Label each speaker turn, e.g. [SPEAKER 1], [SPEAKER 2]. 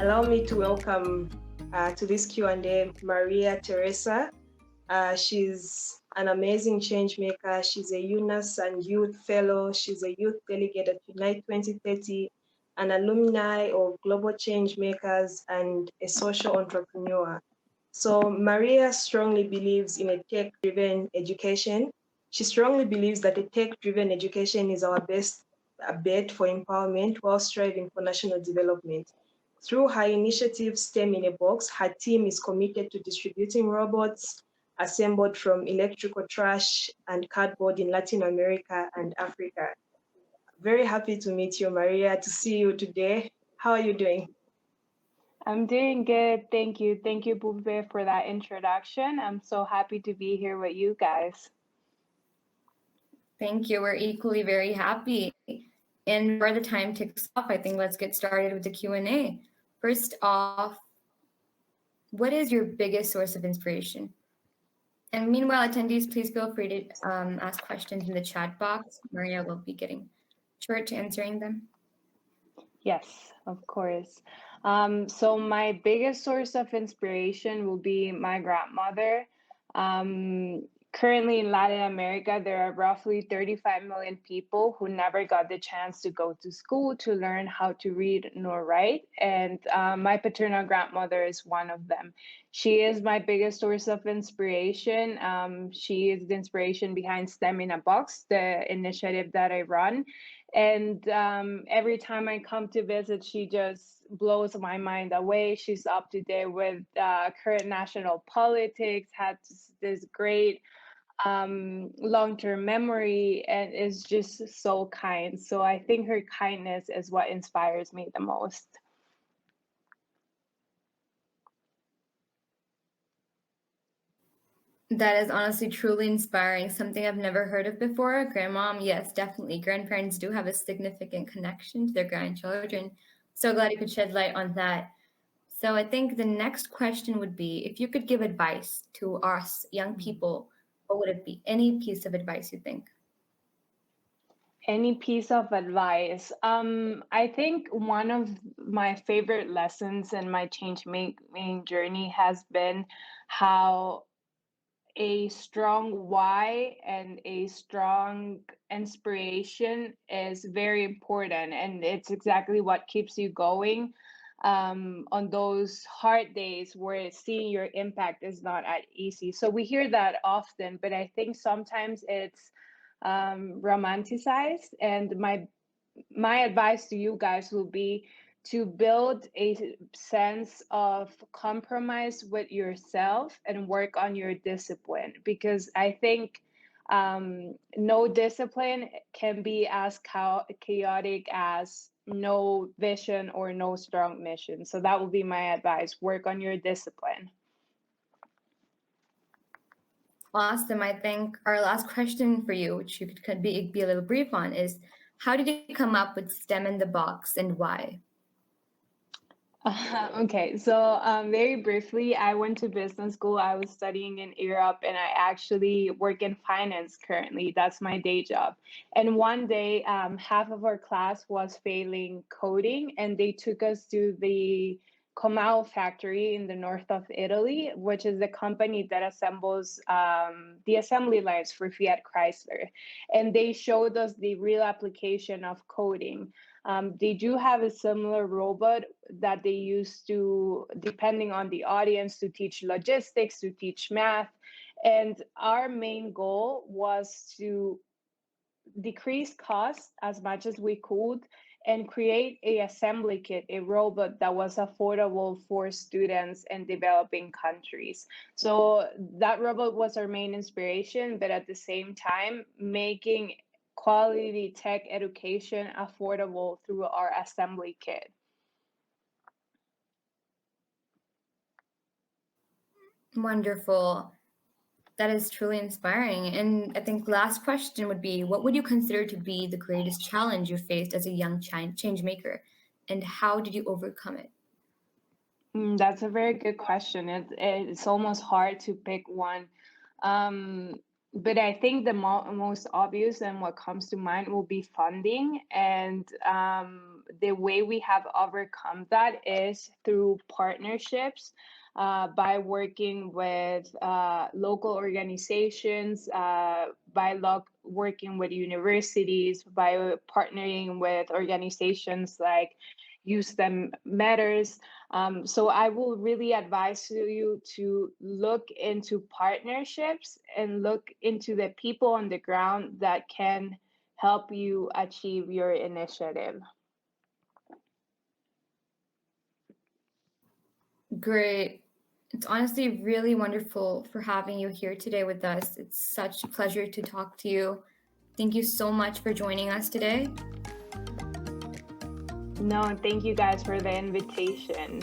[SPEAKER 1] Allow me to welcome to this Q&A Maria Teresa. She's an amazing change maker. She's a UNAS and Youth Fellow. She's a Youth Delegate at Unite 2030, an alumni of Global Change Makers, and a social entrepreneur. So Maria strongly believes in a tech-driven education. She strongly believes that a tech-driven education is our best bet for empowerment while striving for national development. Through her initiative, STEM in a Box, her team is committed to distributing robots assembled from electrical trash and cardboard in Latin America and Africa. Very happy to meet you, Maria, to see you today. How are you doing?
[SPEAKER 2] I'm doing good. Thank you. Thank you, Bube, for that introduction. I'm so happy to be here with you guys.
[SPEAKER 3] Thank you. We're equally very happy. And before the time ticks off, I think let's get started with the Q&A. First off, what is your biggest source of inspiration? And meanwhile, attendees, please feel free to ask questions in the chat box. Maria will be getting short to answering them.
[SPEAKER 2] Yes, of course. So my biggest source of inspiration will be my grandmother. Currently in Latin America, there are roughly 35 million people who never got the chance to go to school to learn how to read nor write. And my paternal grandmother is one of them. She is my biggest source of inspiration. She is the inspiration behind STEM in a Box, the initiative that I run. And every time I come to visit, she just blows my mind away. She's up to date with current national politics, had this great long-term memory, and is just so kind. So I think her kindness is what inspires me the most.
[SPEAKER 3] That is honestly truly inspiring, something I've never heard of before. Grandmom, yes, definitely. Grandparents do have a significant connection to their grandchildren. So glad you could shed light on that. So I think the next question would be, if you could give advice to us young people, what would it be? Any piece of advice you think?
[SPEAKER 2] Any piece of advice? I think one of my favorite lessons in my change making journey has been how a strong why and a strong inspiration is very important, and it's exactly what keeps you going on those hard days where seeing your impact is not as easy. So we hear that often, but I think sometimes it's romanticized. And my advice to you guys will be to build a sense of compromise with yourself and work on your discipline, because I think no discipline can be as chaotic as no vision or no strong mission. So that would be my advice: work on your discipline.
[SPEAKER 3] Awesome. I think our last question for you, which you could be a little brief on, is how did you come up with STEM in the Box and why?
[SPEAKER 2] Okay, so very briefly, I went to business school. I was studying in Europe, and I actually work in finance currently. That's my day job. And one day, half of our class was failing coding, and they took us to the Comau factory in the north of Italy, which is the company that assembles the assembly lines for Fiat Chrysler. And they showed us the real application of coding. They do have a similar robot that they use to, depending on the audience, to teach logistics, to teach math. And our main goal was to decrease costs as much as we could and create a assembly kit, a robot that was affordable for students in developing countries. So that robot was our main inspiration, but at the same time, making quality tech education affordable through our assembly kit.
[SPEAKER 3] Wonderful. That is truly inspiring. And I think last question would be, what would you consider to be the greatest challenge you faced as a young change maker? And how did you overcome it?
[SPEAKER 2] That's a very good question. It's almost hard to pick one. Um, but I think the most obvious and what comes to mind will be funding. And the way we have overcome that is through partnerships, by working with local organizations, working with universities, by partnering with organizations like Use Them Matters. So I will really advise you to look into partnerships and look into the people on the ground that can help you achieve your initiative.
[SPEAKER 3] Great. It's honestly really wonderful for having you here today with us. It's such a pleasure to talk to you. Thank you so much for joining us today.
[SPEAKER 2] No, thank you guys for the invitation.